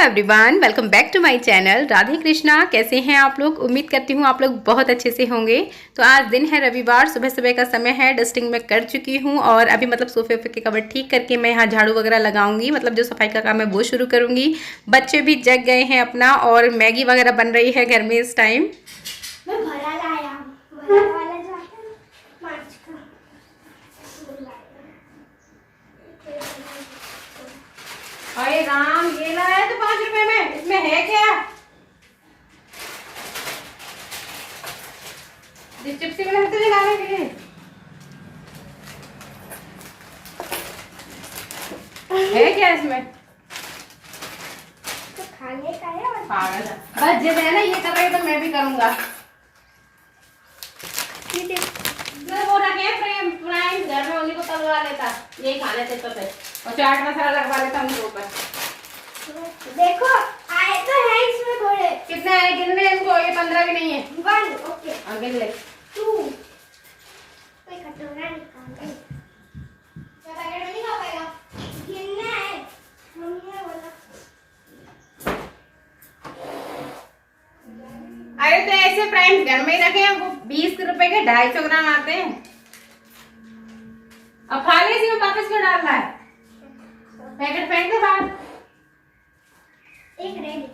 Everyone, welcome back to my channel Radhe Krishna. कैसे हैं आप लोग? उम्मीद करती हूँ आप लोग बहुत अच्छे से होंगे। तो आज दिन है रविवार, सुबह सुबह का समय है। डस्टिंग मैं कर चुकी हूँ और अभी मतलब सोफे के कवर ठीक करके मैं यहाँ झाड़ू वगैरह लगाऊंगी। मतलब जो सफाई का काम है वो शुरू करूँगी। बच्चे भी जग गए हैं अपना और मैगी वगैरह बन रही है घर में इस टाइम। अरे राम, ये लाया तो 5 रुपए में, इसमें है क्या? चिप्स बनाते हैं लाने के लिए। है क्या इसमें? तो खाने का है और बस जब है ना ये कर रही तो मैं भी करूंगा। वो रखे फ्राइज घर में, उन्हीं को तलवा लेता, यही खा लेते तो थे। और चाट मसाला लगवा लेता उनके ऊपर। देखो आए तो है इसमें थोड़े। कितने आए गिनने इनको? ये 15 भी नहीं है। 1 ओके गिन ले। 2 कोई कटोरा निकाल दे। क्या पैकेट में नहीं खा पाएगा? गिनना है, मम्मी ने बोला। अरे तो ऐसे प्राइम घर में ही रखे हैं, वो 20 रुपए के 250 ग्राम आते हैं। अब खा ले, इसी में वापस क्यों डालना है? पैकेट फेंक दे बाहर। एक रेडी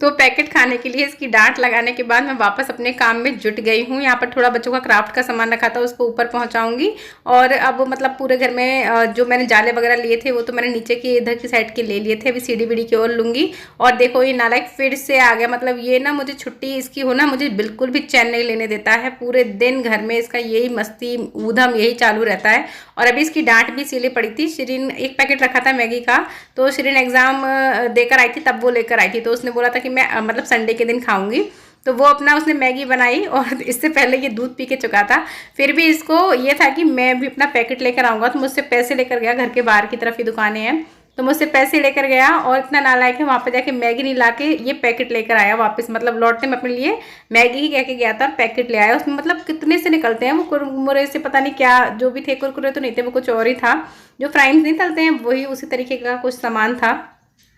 तो पैकेट खाने के लिए इसकी डांट लगाने के बाद मैं वापस अपने काम में जुट गई हूँ। यहाँ पर थोड़ा बच्चों का क्राफ्ट का सामान रखा था, उसको ऊपर पहुँचाऊँगी। और अब मतलब पूरे घर में जो मैंने जाले वगैरह लिए थे वो तो मैंने नीचे की इधर की साइड के ले लिए थे। अभी सीढ़ी बीढ़ी की ओर लूँगी। और देखो ये नालायक फिर से आ गया। मतलब ये ना, मुझे छुट्टी इसकी हो ना, मुझे बिल्कुल भी चैन नहीं लेने देता है। पूरे दिन घर में इसका यही मस्ती ऊधम यही चालू रहता है। और अभी इसकी डांट भी इसीलिए पड़ी थी। शिरीन एक पैकेट रखा था मैगी का, तो शिरीन एग्ज़ाम देकर आई थी तब वो लेकर आई थी। तो उसने बोला था कि मैं मतलब संडे के दिन खाऊंगी, तो वो अपना उसने मैगी बनाई। और इससे पहले ये दूध पी के चुका था। फिर भी इसको ये था कि मैं भी अपना पैकेट लेकर आऊँगा, तो मुझसे पैसे लेकर गया। घर के बाहर की तरफ ही दुकानें हैं, तो मुझसे पैसे लेकर गया और इतना नालायक है, वहाँ पे जाके मैगी नहीं लाके ये पैकेट लेकर आया वापस। मतलब लौटने में अपने लिए मैगी ही कह के गया था और पैकेट ले आया। उसमें मतलब कितने से निकलते हैं वो कुरमुरे से, पता नहीं क्या जो भी थे। कुरकुरे तो नहीं थे, वो कुछ और ही था। जो फ्राइज नहीं तलते हैं वही, उसी तरीके का कुछ सामान था।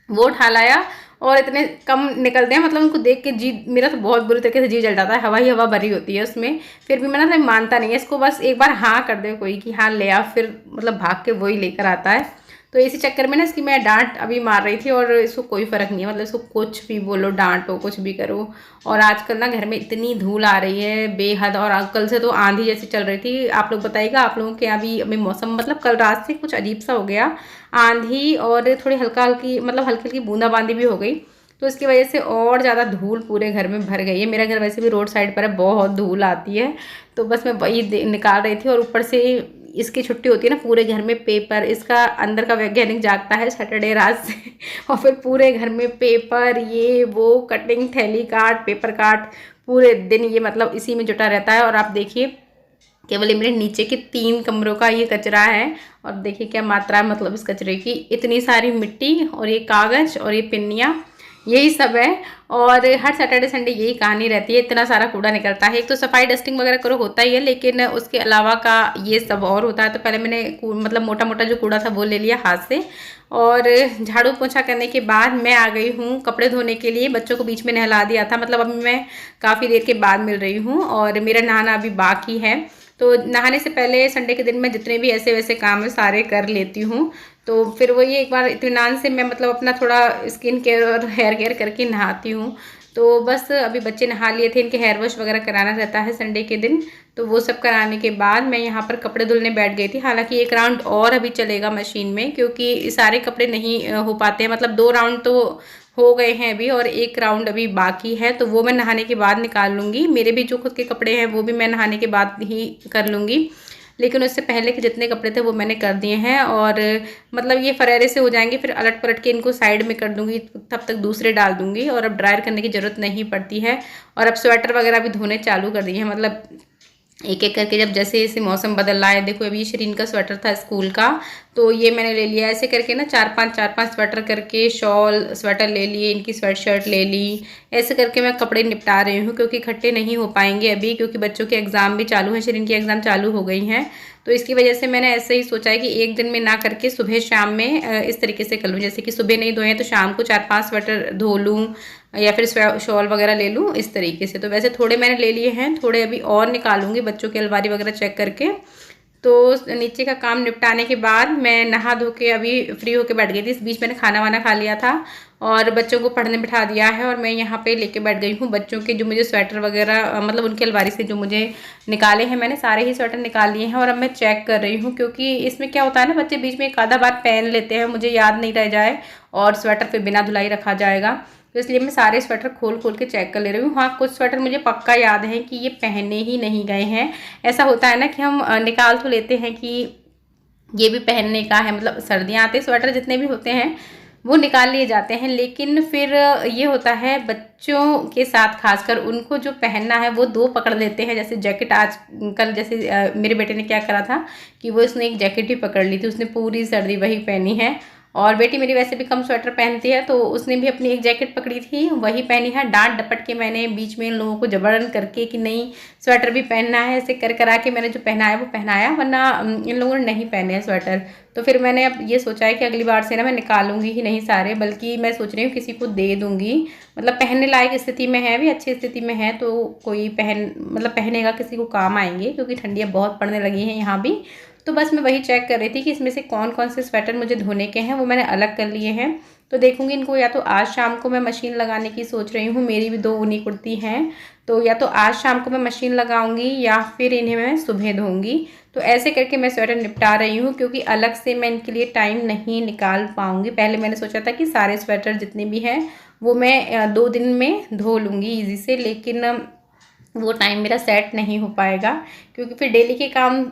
वो उठा लाया और इतने कम निकलते हैं। मतलब उनको देख के जी मेरा तो बहुत बुरी तरीके से जी जल जाता है। हवा ही हवा भरी होती है उसमें। फिर भी मैं ना मानता नहीं है इसको। बस एक बार हाँ कर दे कोई कि हाँ ले आ, फिर मतलब भाग के वही लेकर आता है। तो इसी चक्कर में ना इसकी मैं डांट अभी मार रही थी। और इसको कोई फ़र्क नहीं है, मतलब इसको कुछ भी बोलो, डांटो, कुछ भी करो। और आजकल ना घर में इतनी धूल आ रही है बेहद। और कल से तो आंधी जैसी चल रही थी। आप लोग बताइएगा, आप लोगों के यहाँ भी अभी मौसम मतलब कल रात से कुछ अजीब सा हो गया। आंधी और थोड़ी हल्की हल्की बूंदाबांदी भी हो गई। तो इसकी वजह से और ज़्यादा धूल पूरे घर में भर गई है। मेरा घर वैसे भी रोड साइड पर है, बहुत धूल आती है। तो बस मैं वही निकाल रही थी। और ऊपर से इसकी छुट्टी होती है ना, पूरे घर में पेपर, इसका अंदर का वैज्ञानिक जागता है सैटरडे रात से। और फिर पूरे घर में पेपर, ये वो, कटिंग, थैली काट, पेपर काट, पूरे दिन ये मतलब इसी में जुटा रहता है। और आप देखिए केवल मेरे नीचे के 3 कमरों का ये कचरा है। और देखिए क्या मात्रा है मतलब इस कचरे की। इतनी सारी मिट्टी और ये कागज़ और ये पिन्नियाँ, यही सब है। और हर सैटरडे संडे यही कहानी रहती है, इतना सारा कूड़ा निकलता है। एक तो सफाई डस्टिंग वगैरह करो होता ही है, लेकिन उसके अलावा का ये सब और होता है। तो पहले मैंने मतलब मोटा मोटा जो कूड़ा था वो ले लिया हाथ से। और झाड़ू पोछा करने के बाद मैं आ गई हूँ कपड़े धोने के लिए। बच्चों को बीच में नहला दिया था। मतलब अभी मैं काफ़ी देर के बाद मिल रही हूँ और मेरा नहाना अभी बाकी है। तो नहाने से पहले संडे के दिन मैं जितने भी ऐसे वैसे काम है सारे कर लेती हूँ। तो फिर वही एक बार इत्मीनान से मैं मतलब अपना थोड़ा स्किन केयर और हेयर केयर करके नहाती हूँ। तो बस अभी बच्चे नहा लिए थे, इनके हेयर वॉश वगैरह कराना रहता है संडे के दिन। तो वो सब कराने के बाद मैं यहाँ पर कपड़े धुलने बैठ गई थी। हालांकि 1 राउंड और अभी चलेगा मशीन में, क्योंकि सारे कपड़े नहीं हो पाते हैं। मतलब 2 राउंड तो हो गए हैं अभी और 1 राउंड अभी बाकी है। तो वो मैं नहाने के बाद निकाल लूँगी। मेरे भी जो खुद के कपड़े हैं वो भी मैं नहाने के बाद ही कर लूँगी। लेकिन उससे पहले के जितने कपड़े थे वो मैंने कर दिए हैं। और मतलब ये फरेरे से हो जाएंगे, फिर अलट पलट के इनको साइड में कर दूँगी, तब तक दूसरे डाल दूँगी। और अब ड्रायर करने की ज़रूरत नहीं पड़ती है। और अब स्वेटर वगैरह भी धोने चालू कर दिए हैं। मतलब एक एक करके जब जैसे जैसे मौसम बदल रहा है। देखो अभी शरीन का स्वेटर था स्कूल का, तो ये मैंने ले लिया। ऐसे करके ना चार पांच स्वेटर करके, शॉल स्वेटर ले लिए, इनकी स्वेट शर्ट ले ली। ऐसे करके मैं कपड़े निपटा रही हूँ, क्योंकि इकट्ठे नहीं हो पाएंगे अभी, क्योंकि बच्चों के एग्ज़ाम भी चालू हैं, शरीन की एग्ज़ाम चालू हो गई हैं। तो इसकी वजह से मैंने ऐसे ही सोचा है कि एक दिन में ना करके सुबह शाम में इस तरीके से कर लूँ। जैसे कि सुबह नहीं धोए तो शाम को 4-5 स्वेटर धो लूँ, या फिर शॉल वगैरह ले लूँ इस तरीके से। तो वैसे थोड़े मैंने ले लिए हैं, थोड़े अभी और निकालूंगी बच्चों की अलमारी वगैरह चेक करके। तो नीचे का काम निपटाने के बाद मैं नहा धो के अभी फ्री होके बैठ गई थी। इस बीच मैंने खाना वाना खा लिया था और बच्चों को पढ़ने बिठा दिया है, और मैं यहाँ पे लेके बैठ गई हूँ बच्चों के जो मुझे स्वेटर वगैरह मतलब उनकी अलमारी से जो मुझे निकाले हैं, मैंने सारे ही स्वेटर निकाल लिए हैं। और अब मैं चेक कर रही हूँ, क्योंकि इसमें क्या होता है ना, बच्चे बीच में एक आधा बार पहन लेते हैं, मुझे याद नहीं रह जाए और स्वेटर फिर बिना धुलाई रखा जाएगा। तो इसलिए मैं सारे स्वेटर खोल खोल के चेक कर ले रही हूँ। हाँ, कुछ स्वेटर मुझे पक्का याद है कि ये पहने ही नहीं गए हैं। ऐसा होता है ना कि हम निकाल तो लेते हैं कि ये भी पहनने का है, मतलब सर्दियाँ आते स्वेटर जितने भी होते हैं वो निकाल लिए जाते हैं, लेकिन फिर ये होता है बच्चों के साथ खासकर उनको जो पहनना है वो दो पकड़ लेते हैं। जैसे जैकेट आज कल जैसे मेरे बेटे ने क्या करा था कि वो उसने एक जैकेट ही पकड़ ली थी, उसने पूरी सर्दी वही पहनी है। और बेटी मेरी वैसे भी कम स्वेटर पहनती है, तो उसने भी अपनी एक जैकेट पकड़ी थी वही पहनी है। डांट डपट के मैंने बीच में इन लोगों को जबरन करके कि नहीं स्वेटर भी पहनना है, ऐसे कर करा के मैंने जो पहनाया वो पहनाया, वरना इन लोगों ने नहीं पहने हैं स्वेटर। तो फिर मैंने अब ये सोचा है कि अगली बार से ना मैं निकालूंगी ही नहीं सारे, बल्कि मैं सोच रही हूँ किसी को दे दूँगी। मतलब पहनने लायक स्थिति में है, भी अच्छी स्थिति में है, तो कोई मतलब पहनेगा, किसी को काम आएंगे, क्योंकि ठंडियाँ बहुत पड़ने लगी हैं यहाँ भी। तो बस मैं वही चेक कर रही थी कि इसमें से कौन कौन से स्वेटर मुझे धोने के हैं, वो मैंने अलग कर लिए हैं। तो देखूंगी इनको, या तो आज शाम को मैं मशीन लगाने की सोच रही हूँ, मेरी भी 2 ऊनी कुर्ती हैं, तो या तो आज शाम को मैं मशीन लगाऊंगी या फिर इन्हें मैं सुबह धोऊंगी। तो ऐसे करके मैं स्वेटर निपटा रही हूँ, क्योंकि अलग से मैं इनके लिए टाइम नहीं निकाल पाऊँगी। पहले मैंने सोचा था कि सारे स्वेटर जितने भी हैं वो मैं 2 दिन में धो लूँगी ईजी से, लेकिन वो टाइम मेरा सेट नहीं हो पाएगा, क्योंकि फिर डेली के काम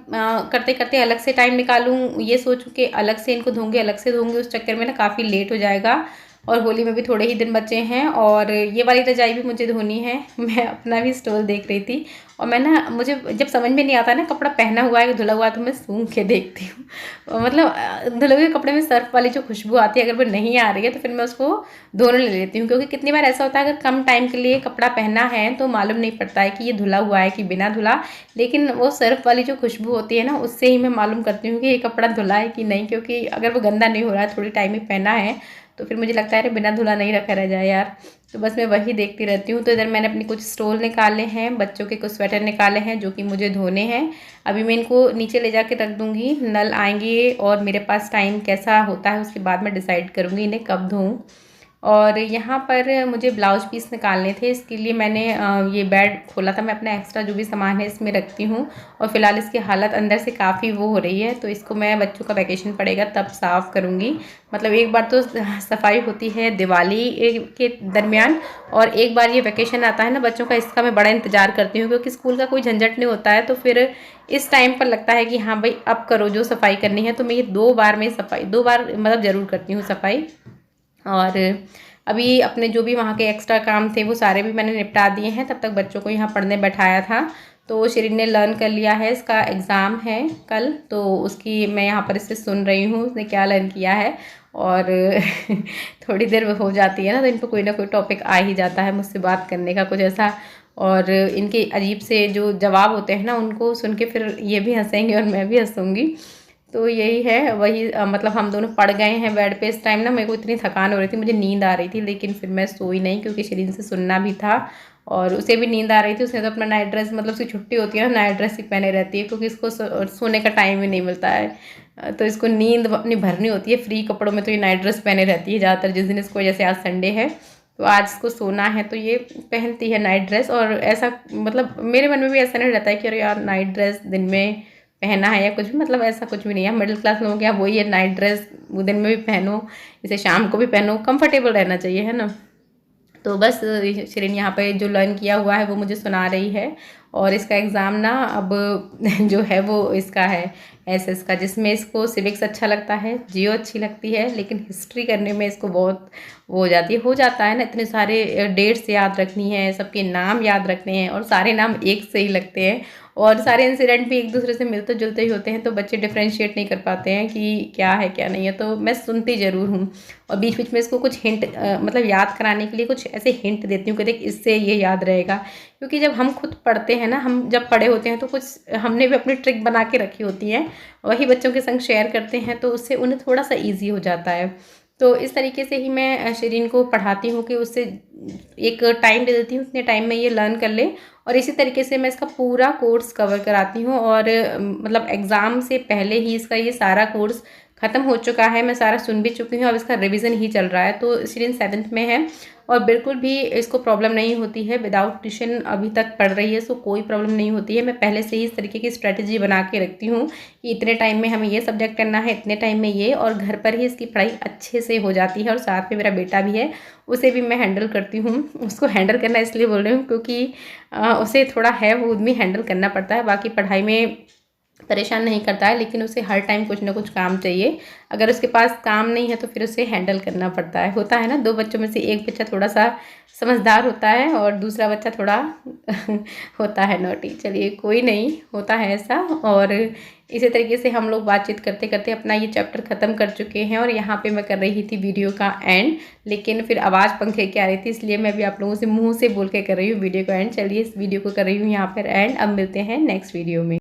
करते करते अलग से टाइम निकालूं, ये सोचूं कि अलग से इनको धोंगे अलग से धोंगे, उस चक्कर में ना काफ़ी लेट हो जाएगा। और होली में भी थोड़े ही दिन बचे हैं, और ये वाली रजाई भी मुझे धोनी है। मैं अपना भी स्टोल देख रही थी, और मैं ना, मुझे जब समझ में नहीं आता ना कपड़ा पहना हुआ है कि धुला हुआ है, तो मैं सूंघ के देखती हूँ। मतलब धुले हुए कपड़े में सर्फ वाली जो खुशबू आती है, अगर वो नहीं आ रही है तो फिर मैं उसको धोने ले लेती हूँ। क्योंकि कितनी बार ऐसा होता है, अगर कम टाइम के लिए कपड़ा पहना है तो मालूम नहीं पड़ता है कि ये धुला हुआ है कि बिना धुला, लेकिन वो सर्फ वाली जो खुशबू होती है ना, उससे ही मैं मालूम करती हूँ कि ये कपड़ा धुला है कि नहीं। क्योंकि अगर वो गंदा नहीं हो रहा है, थोड़ी टाइम में पहना है, तो फिर मुझे लगता है अरे बिना धुला नहीं रखा रह जाए यार। तो बस मैं वही देखती रहती हूँ। तो इधर मैंने अपने कुछ स्टोल निकाले हैं, बच्चों के कुछ स्वेटर निकाले हैं जो कि मुझे धोने हैं। अभी मैं इनको नीचे ले जाके रख दूँगी, नल आएंगे और मेरे पास टाइम कैसा होता है उसके बाद मैं डिसाइड करूँगी इन्हें कब धोऊँ। और यहाँ पर मुझे ब्लाउज पीस निकालने थे, इसके लिए मैंने ये बेड खोला था। मैं अपना एक्स्ट्रा जो भी सामान है इसमें रखती हूँ, और फिलहाल इसकी हालत अंदर से काफ़ी वो हो रही है, तो इसको मैं बच्चों का वैकेशन पड़ेगा तब साफ़ करूँगी। मतलब एक बार तो सफाई होती है दिवाली के दरमियान, और एक बार ये वैकेशन आता है ना बच्चों का, इसका मैं बड़ा इंतज़ार करती हूँ, क्योंकि स्कूल का कोई झंझट नहीं होता है। तो फिर इस टाइम पर लगता है कि हाँ भाई अब करो जो सफाई करनी है। तो मैं ये 2 बार में सफाई, 2 बार मतलब ज़रूर करती हूँ सफाई। और अभी अपने जो भी वहाँ के एक्स्ट्रा काम थे वो सारे भी मैंने निपटा दिए हैं। तब तक बच्चों को यहाँ पढ़ने बैठाया था। तो शिरीन ने लर्न कर लिया है, इसका एग्ज़ाम है कल, तो उसकी मैं यहाँ पर इससे सुन रही हूँ उसने क्या लर्न किया है। और थोड़ी देर हो जाती है ना, तो इन पर कोई ना कोई टॉपिक आ ही जाता है मुझसे बात करने का कुछ ऐसा, और इनके अजीब से जो जवाब होते हैं ना उनको सुन के फिर ये भी हंसेंगे और मैं भी हंसूँगी। तो यही है, वही मतलब हम दोनों पड़ गए हैं बेड पे। इस टाइम ना मेरे को इतनी थकान हो रही थी, मुझे नींद आ रही थी, लेकिन फिर मैं सोई नहीं, क्योंकि शरीर से सुनना भी था और उसे भी नींद आ रही थी। उसने तो अपना नाइट ड्रेस, मतलब उसकी छुट्टी होती है ना, नाइट ड्रेस ही पहने रहती है, क्योंकि इसको सोने का टाइम ही नहीं मिलता है। तो इसको नींद अपनी भरनी होती है फ्री कपड़ों में, तो ये नाइट ड्रेस पहने रहती है ज़्यादातर जिस दिन इसको, जैसे आज संडे है तो आज इसको सोना है तो ये पहनती है नाइट ड्रेस। और ऐसा मतलब मेरे मन में भी ऐसा नहीं रहता है कि अरे यार नाइट ड्रेस दिन में पहना है या कुछ भी, मतलब ऐसा कुछ भी नहीं है। मिडिल क्लास लोगों के यहाँ वही है, नाइट ड्रेस वो दिन में भी पहनो, इसे शाम को भी पहनो, कंफर्टेबल रहना चाहिए, है ना। तो बस शिरीन यहाँ पे जो लर्न किया हुआ है वो मुझे सुना रही है। और इसका एग्ज़ाम ना अब जो है वो इसका है एसएस का, जिसमें इसको सिविक्स अच्छा लगता है, जियो अच्छी लगती है, लेकिन हिस्ट्री करने में इसको बहुत वो हो जाता है ना, इतने सारे डेट्स याद रखनी है, सबके नाम याद रखने हैं और सारे नाम एक से ही लगते हैं और सारे इंसिडेंट भी एक दूसरे से मिलते जुलते ही होते हैं, तो बच्चे डिफ्रेंशिएट नहीं कर पाते हैं कि क्या है क्या नहीं है। तो मैं सुनती ज़रूर हूँ और बीच बीच में इसको कुछ हिंट मतलब याद कराने के लिए कुछ ऐसे हिंट देती हूँ कि देख इससे ये याद रहेगा, क्योंकि जब हम खुद पढ़ते हैं ना, हम जब पढ़े होते हैं तो कुछ हमने भी अपनी ट्रिक बना के रखी होती है, वही बच्चों के संग शेयर करते हैं तो उससे उन्हें थोड़ा सा ईजी हो जाता है। तो इस तरीके से ही मैं शिरीन को पढ़ाती हूँ कि उससे एक टाइम दे देती हूँ, उतने टाइम में ये लर्न कर ले, और इसी तरीके से मैं इसका पूरा कोर्स कवर कराती हूँ और मतलब एग्ज़ाम से पहले ही इसका ये सारा कोर्स ख़त्म हो चुका है, मैं सारा सुन भी चुकी हूँ, अब इसका रिवीजन ही चल रहा है। तो शिरीन 7th में है और बिल्कुल भी इसको प्रॉब्लम नहीं होती है, विदाउट ट्यूशन अभी तक पढ़ रही है, सो कोई प्रॉब्लम नहीं होती है। मैं पहले से ही इस तरीके की स्ट्रेटजी बना के रखती हूँ कि इतने टाइम में हमें ये सब्जेक्ट करना है, इतने टाइम में ये, और घर पर ही इसकी पढ़ाई अच्छे से हो जाती है। और साथ में मेरा बेटा भी है, उसे भी मैं हैंडल करती हूँ। उसको हैंडल करना इसलिए बोल रही हूँ क्योंकि उसे थोड़ा है वो भी हैंडल करना पड़ता है, बाकी पढ़ाई में परेशान नहीं करता है, लेकिन उसे हर टाइम कुछ ना कुछ काम चाहिए। अगर उसके पास काम नहीं है तो फिर उसे हैंडल करना पड़ता है। होता है ना, 2 बच्चों में से एक बच्चा थोड़ा सा समझदार होता है और दूसरा बच्चा थोड़ा होता है नॉटी। चलिए कोई नहीं, होता है ऐसा। और इसी तरीके से हम लोग बातचीत करते करते अपना ये चैप्टर ख़त्म कर चुके हैं और यहाँ पे मैं कर रही थी वीडियो का एंड, लेकिन फिर आवाज़ पंखे की आ रही थी, इसलिए मैं भी आप लोगों से मुँह से बोल के कर रही हूँ वीडियो का एंड। चलिए इस वीडियो को कर रही हूँ यहाँ पर एंड। अब मिलते हैं नेक्स्ट वीडियो में।